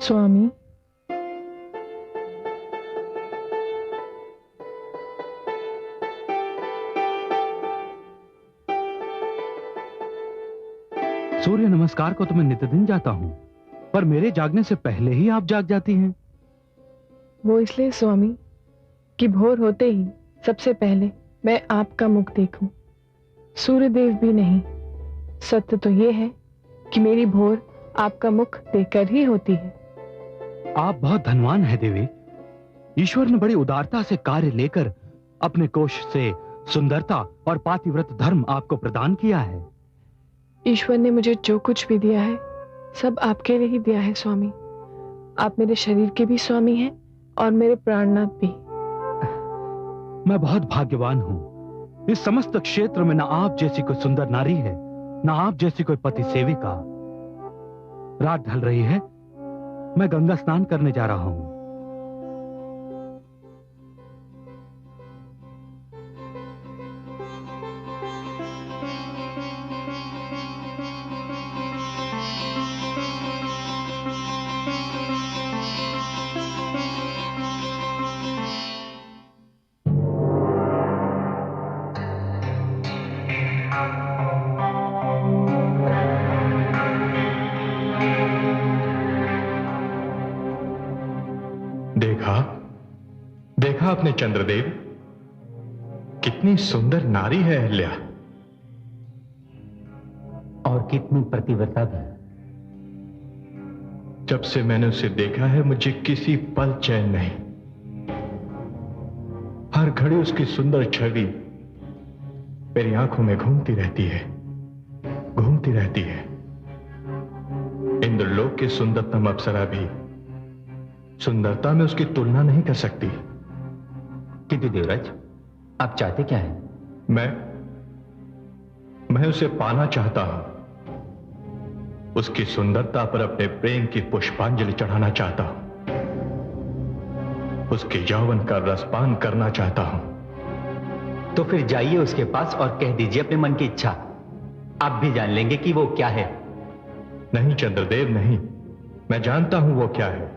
स्वामी, सूर्य नमस्कार को तो मैं नित्यदिन जाता हूं, पर मेरे जागने से पहले ही आप जाग जाती हैं। वो इसलिए स्वामी कि भोर होते ही सबसे पहले मैं आपका मुख देखूं, सूर्यदेव भी नहीं। सत्य तो ये है कि मेरी भोर आपका मुख देखकर ही होती है। आप बहुत धनवान हैं देवी। ईश्वर ने बड़ी उदारता से कार्य लेकर अपने कोष से सुंदरता और पातिव्रत धर्म आपको प्रदान किया है। ईश्वर ने मुझे जो कुछ भी दिया है सब आपके लिए ही दिया है स्वामी। आप मेरे शरीर के भी स्वामी हैं और मेरे प्राणनाथ भी। मैं बहुत भाग्यवान हूं। इस समस्त क्षेत्र में न आप जैसी कोई सुंदर नारी है, न आप जैसी कोई पति सेविका। रात ढल रही है, मैं गंगा स्नान करने जा रहा हूं। देखा आपने चंद्रदेव, कितनी सुंदर नारी है अहल्या, और कितनी प्रतिव्रता भी। जब से मैंने उसे देखा है मुझे किसी पल चैन नहीं। हर घड़ी उसकी सुंदर छवि मेरी आंखों में घूमती रहती है, घूमती रहती है। इंद्रलोक की सुंदरतम अप्सरा भी सुंदरता में उसकी तुलना नहीं कर सकती। किंतु देवराज, आप चाहते क्या हैं? मैं उसे पाना चाहता हूं। उसकी सुंदरता पर अपने प्रेम की पुष्पांजलि चढ़ाना चाहता हूं। उसके यौवन का रसपान करना चाहता हूं। तो फिर जाइए उसके पास और कह दीजिए अपने मन की इच्छा। आप भी जान लेंगे कि वो क्या है। नहीं चंद्रदेव, नहीं। मैं जानता हूं वो क्या है।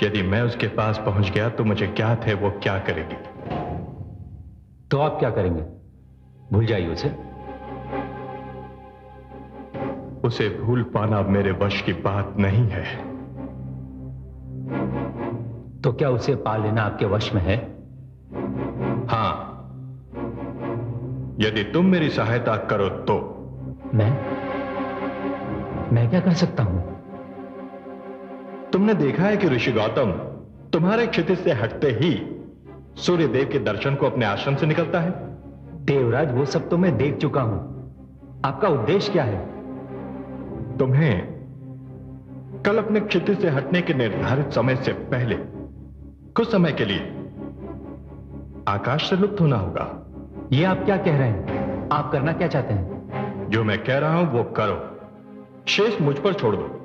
यदि मैं उसके पास पहुंच गया तो मुझे ज्ञात है वो क्या करेगी। तो आप क्या करेंगे? भूल जाइए उसे। उसे भूल पाना मेरे वश की बात नहीं है। तो क्या उसे पा लेना आपके वश में है? हां, यदि तुम मेरी सहायता करो तो। मैं क्या कर सकता हूं? तुमने देखा है कि ऋषि गौतम तुम्हारे क्षितिज से हटते ही सूर्यदेव के दर्शन को अपने आश्रम से निकलता है। देवराज, वो सब तो मैं देख चुका हूं। आपका उद्देश्य क्या है? तुम्हें कल अपने क्षितिज से हटने के निर्धारित समय से पहले कुछ समय के लिए आकाश से लुप्त होना होगा। यह आप क्या कह रहे हैं? आप करना क्या चाहते हैं? जो मैं कह रहा हूं वो करो, शेष मुझ पर छोड़ दो।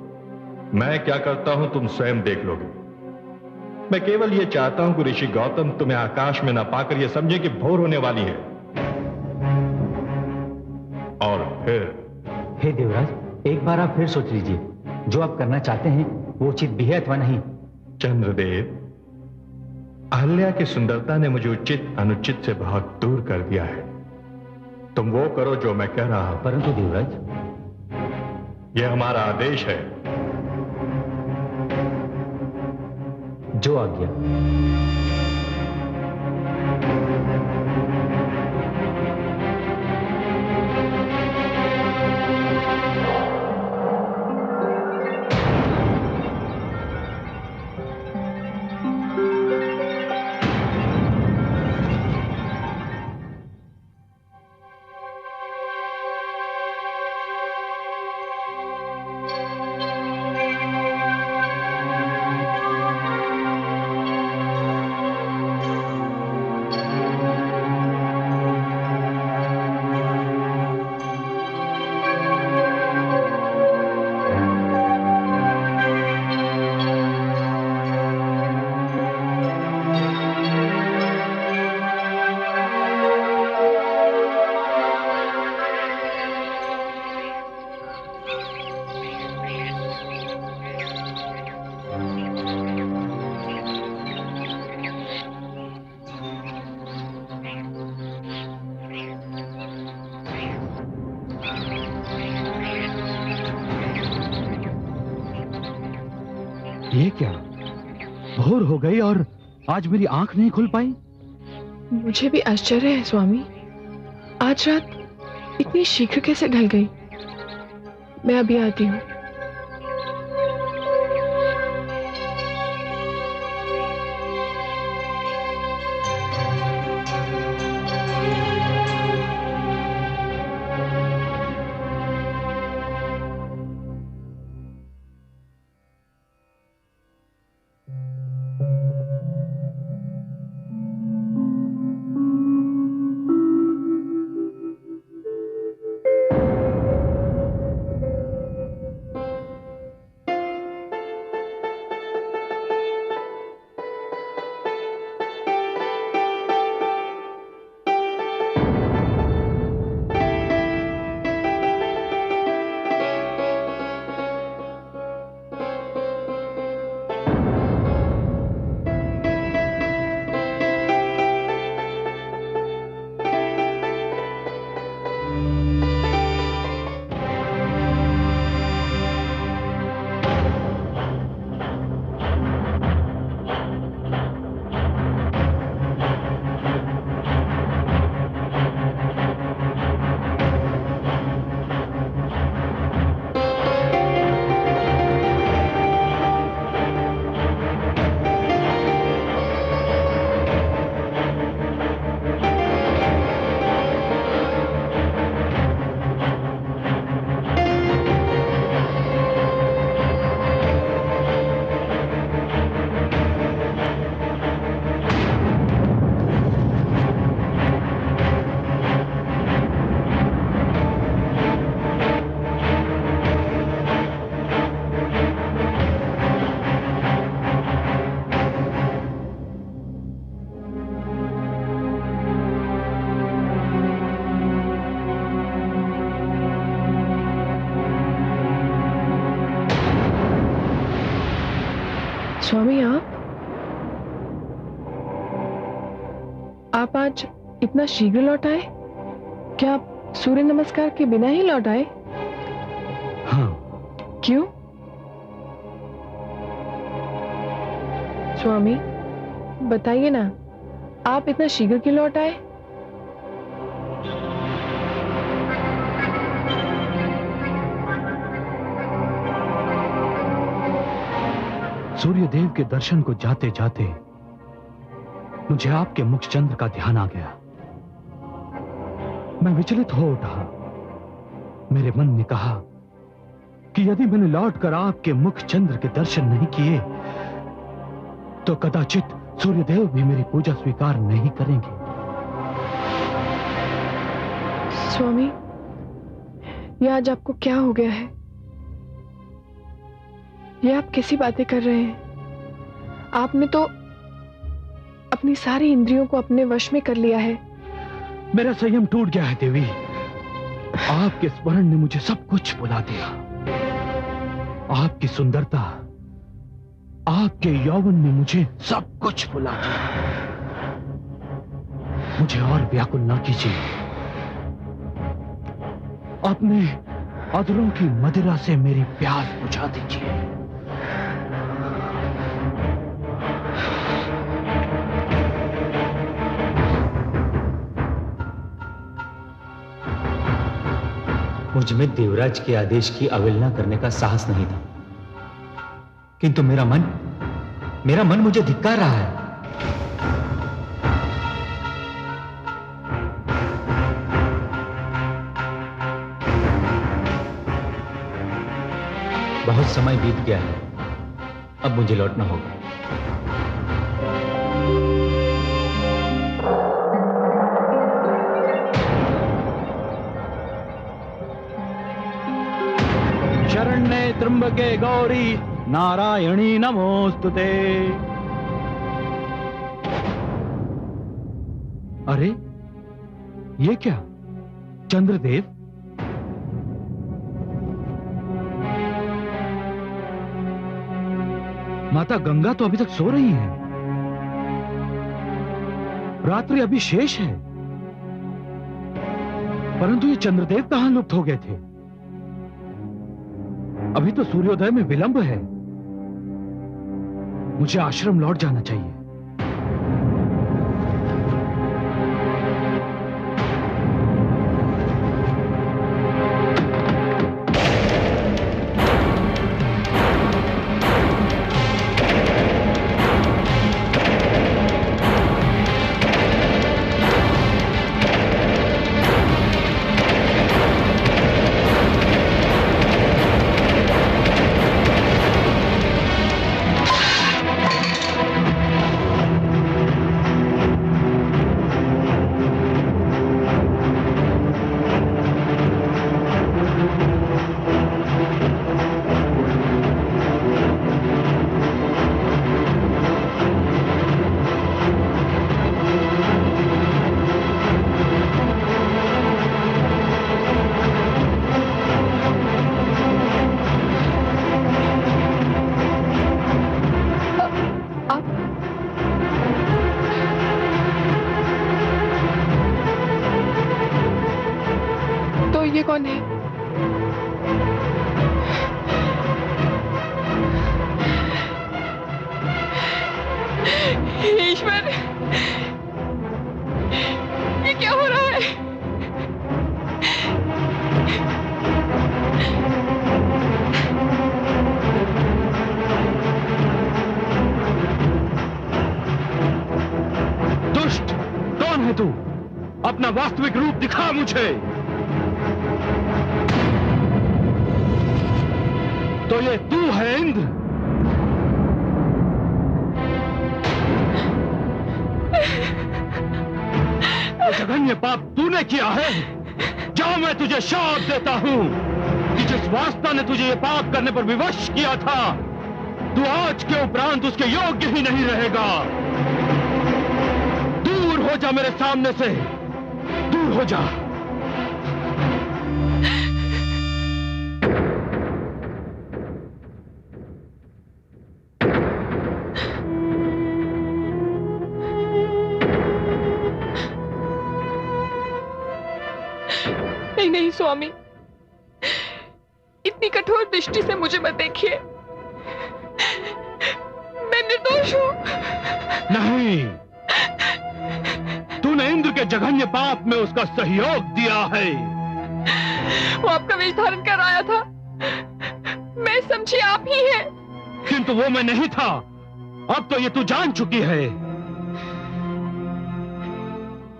मैं क्या करता हूं तुम स्वयं देख लोगे। मैं केवल यह चाहता हूं कि ऋषि गौतम तुम्हें आकाश में ना पाकर यह समझे कि भोर होने वाली है। और फिर हे देवराज, एक बार आप फिर सोच लीजिए। जो आप करना चाहते हैं वो उचित भी है अथवा नहीं। चंद्रदेव, अहल्या की सुंदरता ने मुझे उचित अनुचित से बहुत दूर कर दिया है। तुम वो करो जो मैं कह रहा हूं। परंतु देवराज, यह हमारा आदेश है। जो आज्ञा। ये क्या, भोर हो गई और आज मेरी आंख नहीं खुल पाई? मुझे भी आश्चर्य है स्वामी, आज रात इतनी शीघ्र कैसे ढल गई। मैं अभी आती हूँ। स्वामी, आप आज इतना शीघ्र लौट आए? क्या आप सूर्य नमस्कार के बिना ही लौट आए? हाँ। क्यों? स्वामी बताइए ना, आप इतना शीघ्र क्यों लौट आए? सूर्यदेव के दर्शन को जाते जाते मुझे आपके मुख चंद्र का ध्यान आ गया। मैं विचलित हो उठा। मेरे मन ने कहा कि यदि मैंने लौटकर आपके मुख चंद्र के दर्शन नहीं किए तो कदाचित सूर्यदेव भी मेरी पूजा स्वीकार नहीं करेंगे। स्वामी, ये आज आपको क्या हो गया है? ये आप कैसी बातें कर रहे हैं? आपने तो अपनी सारी इंद्रियों को अपने वश में कर लिया है। मेरा संयम टूट गया है देवी। आपके स्मरण ने मुझे सब कुछ भुला दिया। आपकी सुंदरता, आपके यौवन ने मुझे सब कुछ भुला दिया। मुझे और व्याकुल ना कीजिए। अपने अधरों की मदिरा से मेरी प्यास बुझा दीजिए। मुझ में देवराज के आदेश की अवहेलना करने का साहस नहीं था, किंतु मेरा मन मुझे धिक्कार रहा है। बहुत समय बीत गया है, अब मुझे लौटना होगा। शरण्ये त्र्यंबके गौरी नारायणी नमोस्तुते। अरे ये क्या, चंद्रदेव? माता गंगा तो अभी तक सो रही है। रात्रि अभी शेष है, परंतु ये चंद्रदेव कहां लुप्त हो गए थे? अभी तो सूर्योदय में विलंब है। मुझे आश्रम लौट जाना चाहिए। ये कौन है? ईश्वर, ये क्या हो रहा है? दुष्ट, कौन है तू? अपना वास्तविक रूप दिखा मुझे। तो ये तू है इंद्र? ये जघन्य पाप तूने किया है। जा, मैं तुझे शाप देता हूं कि जिस वास्ता ने तुझे ये पाप करने पर विवश किया था, तू आज के उपरांत उसके योग्य ही नहीं रहेगा। दूर हो जा मेरे सामने से, दूर हो जा। नहीं स्वामी, इतनी कठोर दृष्टि से मुझे मत देखिए। मैं निर्दोष हूं। नहीं, तूने इंद्र के जघन्य पाप में उसका सहयोग दिया है। वो आपका वेश धारण कर आया था, मैं समझी आप ही हैं। किंतु वो मैं नहीं था। अब तो ये तू जान चुकी है।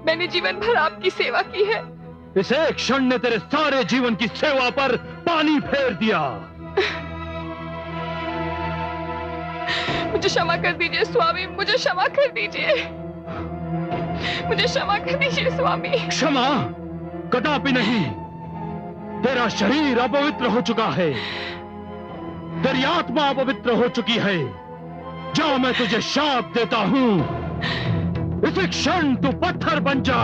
मैंने जीवन भर आपकी सेवा की है। इस एक क्षण ने तेरे सारे जीवन की सेवा पर पानी फेर दिया। मुझे क्षमा कर दीजिए स्वामी, मुझे क्षमा कर दीजिए, मुझे क्षमा कर दीजिए स्वामी। क्षमा कदापि नहीं। तेरा शरीर अपवित्र हो चुका है, तेरी आत्मा अपवित्र हो चुकी है। जा, मैं तुझे शाप देता हूं। इसी क्षण तू पत्थर बन जा।